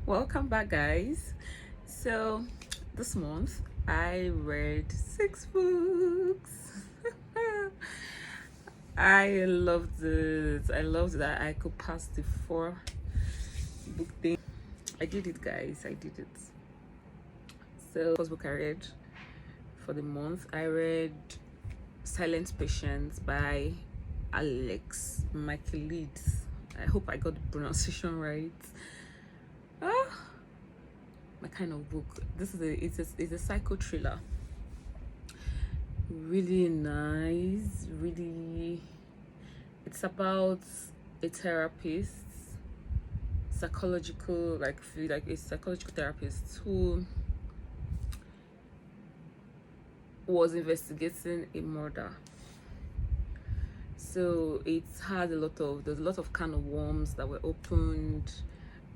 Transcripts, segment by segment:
Welcome back, guys. So this month I read 6 books. I loved it. I loved that I could pass the 4 book thing. I did it, guys. I did it. So first book I read for the month, I read Silent Patience by MICHAELIDES. I hope I got the pronunciation right. My kind of book. This is it's a psycho thriller. Really nice. Really, it's about a therapist, psychological, like a psychological therapist who was investigating a murder. So there's a lot of can of worms that were opened.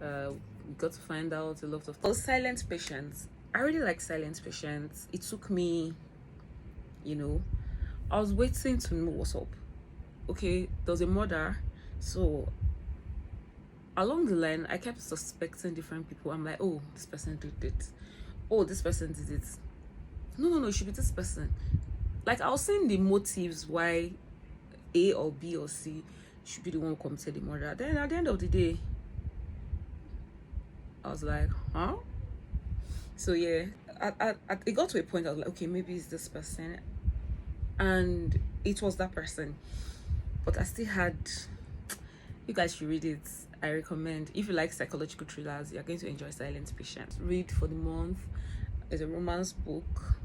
We got to find out a lot of Silent Patience. I really like Silent Patience. It took me, I was waiting to know what's up. Okay, there was a murder, so along the line I kept suspecting different people. I'm like, oh, this person did it, oh, this person did it, no, it should be this person. Like, I was seeing the motives why A or B or C should be the one who committed the murder. Then at the end of the day, I was like, huh? So yeah, it got to a point I was like, okay, maybe it's this person, and it was that person. But I still had, you guys should read it. I recommend. If you like psychological thrillers, you're going to enjoy Silent Patient. Read for the month is a romance book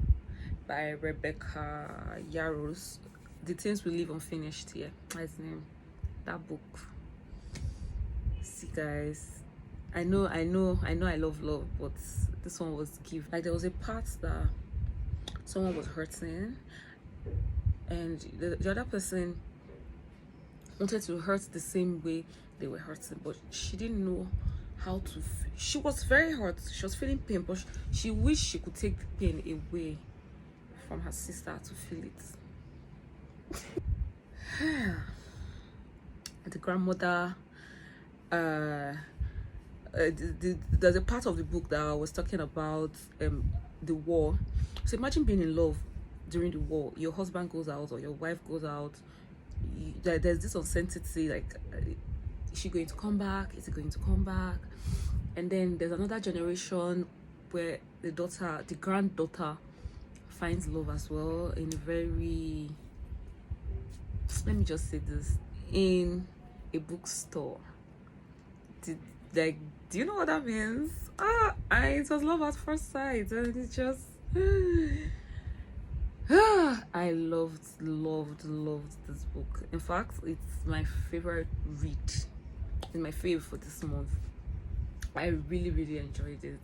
by Rebecca Yarros. The Things We Leave Unfinished. Here, that's the name. That book. See, guys, I know I love love, but this one was given. Like, there was a part that someone was hurting, and the other person wanted to hurt the same way they were hurting, but she didn't know how to. She was very hurt. She was feeling pain, but she wished she could take the pain away from her sister to feel it. The grandmother. There's a part of the book that I was talking about the war. So imagine being in love during the war. Your husband goes out or your wife goes out. There's this uncertainty, like, is she going to come back? Is it going to come back? And then there's another generation where the granddaughter finds love as well in a very, let me just say this, in a bookstore. Do you know what that means? It was love at first sight, and it's just I loved this book. In fact, it's my favorite read. It's my favorite for this month. I really enjoyed it.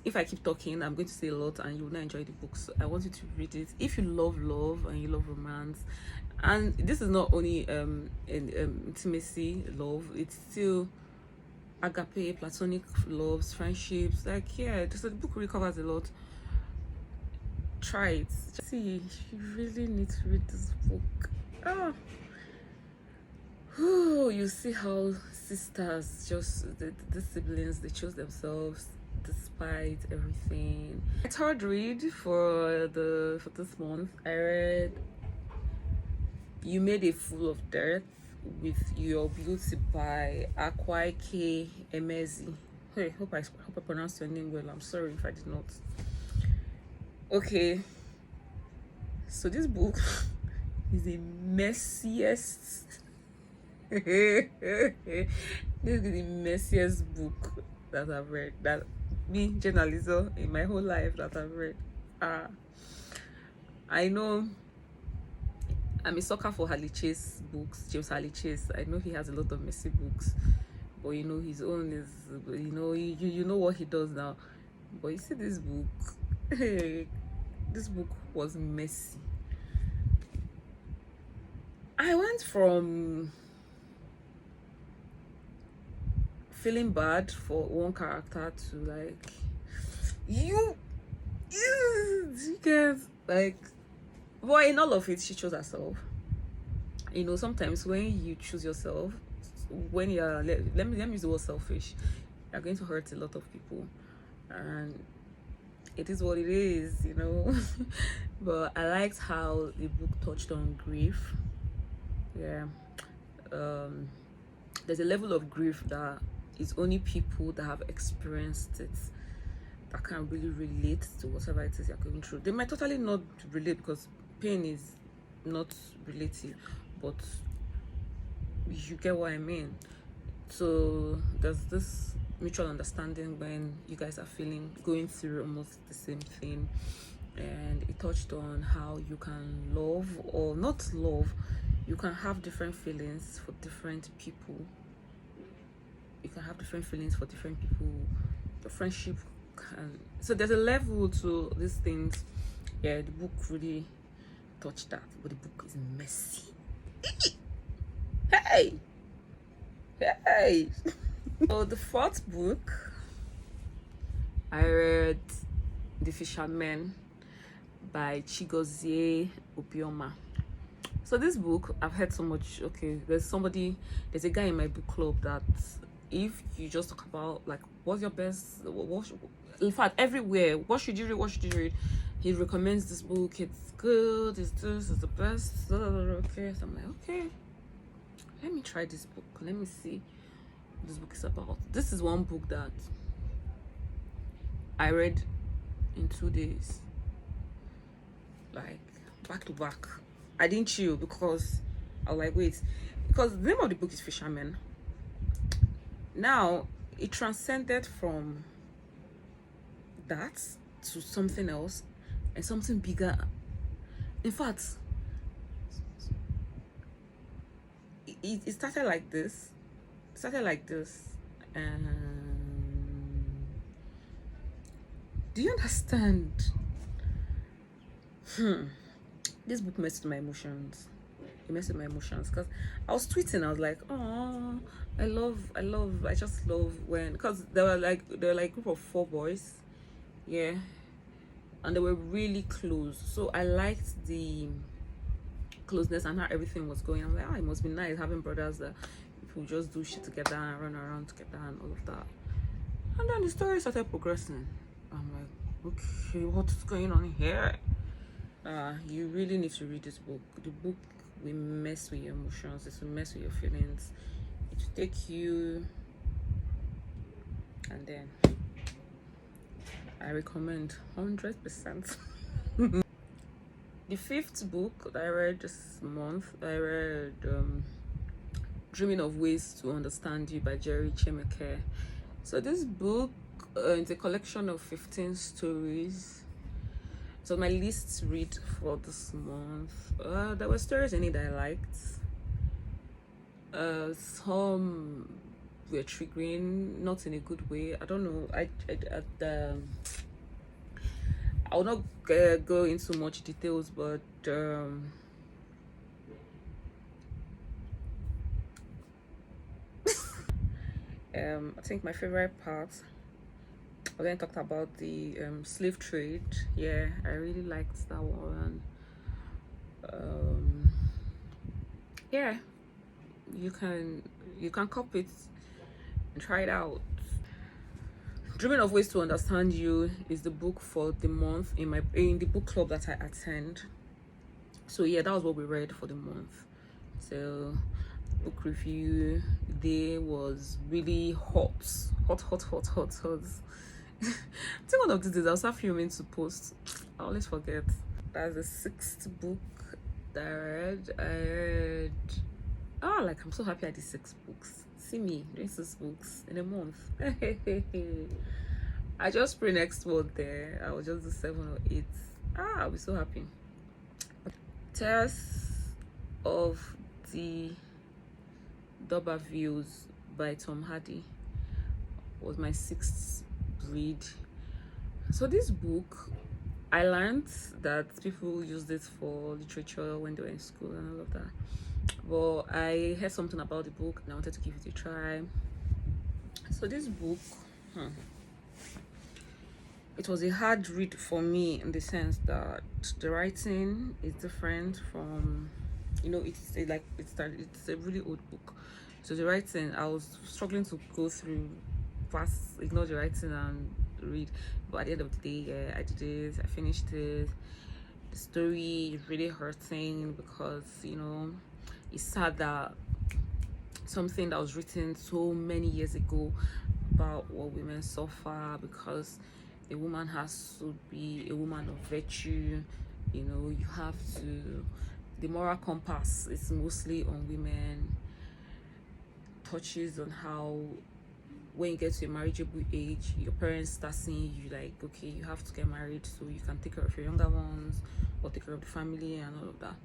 If I keep talking, I'm going to say a lot and you will not enjoy the book, so I want you to read it. If you love love and you love romance, and this is not only intimacy love, it's still agape, platonic loves, friendships. Like, yeah, so the book really covers a lot. Try it. See, you really need to read this book. You see how sisters, just the siblings, they chose themselves despite everything. My third read for this month, I read You Made a Fool of Death with Your Beauty by AKWAEKE EMEZI. Hey, hope I pronounced your name well. I'm sorry if I did not. Okay, so this book is the messiest this is the messiest book that I've read, that me, journalism, in my whole life, that I've read. I know I'm a sucker for Harley Chase books, James Harley Chase. I know he has a lot of messy books, but his own is, you know what he does now. But you see this book, this book was messy. I went from feeling bad for one character to like, you guys, like, well, in all of it, she chose herself. Sometimes when you choose yourself, when you're, let me use the word selfish, are going to hurt a lot of people, and it is what it is, you know. But I liked how the book touched on grief. Yeah. There's a level of grief that is only people that have experienced it that can really relate to whatever it is you're going through. They might totally not relate because pain is not relative, but you get what I mean. So there's this mutual understanding when you guys are going through almost the same thing, and it touched on how you can love or not love. You can have different feelings for different people. You can have different feelings for different people. The friendship can, so there's a level to these things. Yeah, the book really touched that, but the book is messy. Hey, hey. So the fourth book I read, The Fisherman by CHIGOZIE OBIOMA. So this book, I've heard so much. Okay, there's a guy in my book club that if you just talk about like what's your best, in fact everywhere, what should you read, he recommends this book. It's good, it's the best. Okay, so I'm like, okay, let me try this book, let me see what this book is about. This is one book that I read in 2 days, like back to back. I didn't chill because I was like, wait, because the name of the book is Fisherman. Now it transcended from that to something else and something bigger. In fact, it started like this. And do you understand? This book messed with my emotions. It messed with my emotions because I was tweeting. I was like, oh, I just love when, because they were like a group of 4 boys, yeah, and they were really close. So I liked the closeness and how everything was going. I'm like, it must be nice having brothers that people just do shit together and run around together and all of that. And then the story started progressing. I'm like, okay, what's going on here? You really need to read this book. The book will mess with your emotions. It will mess with your feelings. It will take you, and then I recommend 100%. The 5th book that I read this month, I read Dreaming of Ways to Understand You by CHIEMEKE. So this book is a collection of 15 stories. So my least read for this month, there were stories in it that I liked. Some were triggering, not in a good way. I don't know. I will not go into much details, but I think my favorite part, we then talked about the slave trade. Yeah, I really liked that one. Yeah, you can copy it and try it out. Dreaming of Ways to Understand You is the book for the month in the book club that I attend. So yeah, that was what we read for the month. So book review day was really hot. I think one of these days I'll start filming to post. I always forget. That's the 6th book that I read. Like, I'm so happy I did 6 books. See me doing 6 books in a month. I just pray next month there I will just do 7 or 8. I'll be so happy. TESS of the Double Views by Tom Hardy was my 6th read. So this book, I learned that people used it for literature when they were in school and all of that, but I heard something about the book and I wanted to give it a try. So this book, it was a hard read for me in the sense that the writing is different from, it's a really old book. So the writing, I was struggling to go through pass, ignore the writing and read. But at the end of the day, yeah, I did it. I finished it. The story is really hurting because, you know, it's sad that something that was written so many years ago about what women suffer, because a woman has to be a woman of virtue. You know, you have to, the moral compass is mostly on women, touches on how when you get to a marriageable age, your parents start seeing you like, okay, you have to get married so you can take care of your younger ones or take care of the family and all of that.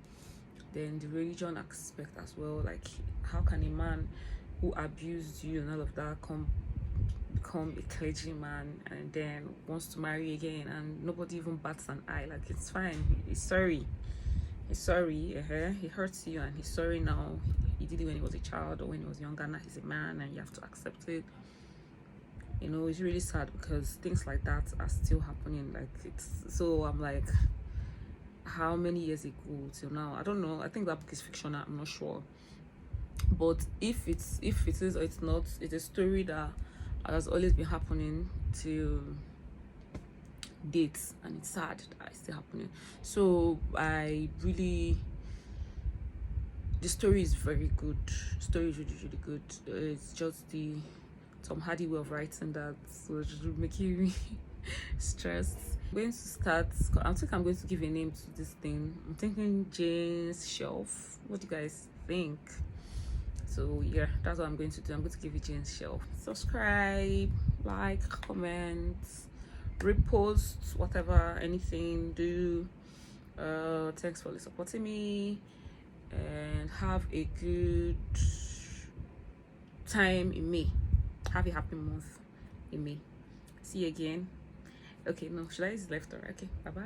Then the religion aspect as well, like how can a man who abused you and all of that become a clergyman and then wants to marry again and nobody even bats an eye? Like, it's fine, he's sorry, he hurts you and he's sorry now. He did it when he was a child or when he was younger. Now he's a man and you have to accept it. You know, it's really sad because things like that are still happening. Like, it's so, I'm like, how many years ago till now? I don't know. I think that book is fictional, I'm not sure. But if it is or it's not, it's a story that has always been happening till dates, and it's sad that it's still happening. So I really, the story is very good. The story is really good. It's just the Tom Hardy way of writing that was making me stressed. I'm going to start, I think I'm going to give a name to this thing. I'm thinking Jane's Shelf. What do you guys think? So yeah, that's what I'm going to do. I'm going to give it Jane's Shelf. Subscribe, like, comment, repost, whatever, anything, do. Thanks for supporting me, and have a good time in May. Have a happy month in May. See you again. Okay, no, should I use left or right? Okay, bye bye.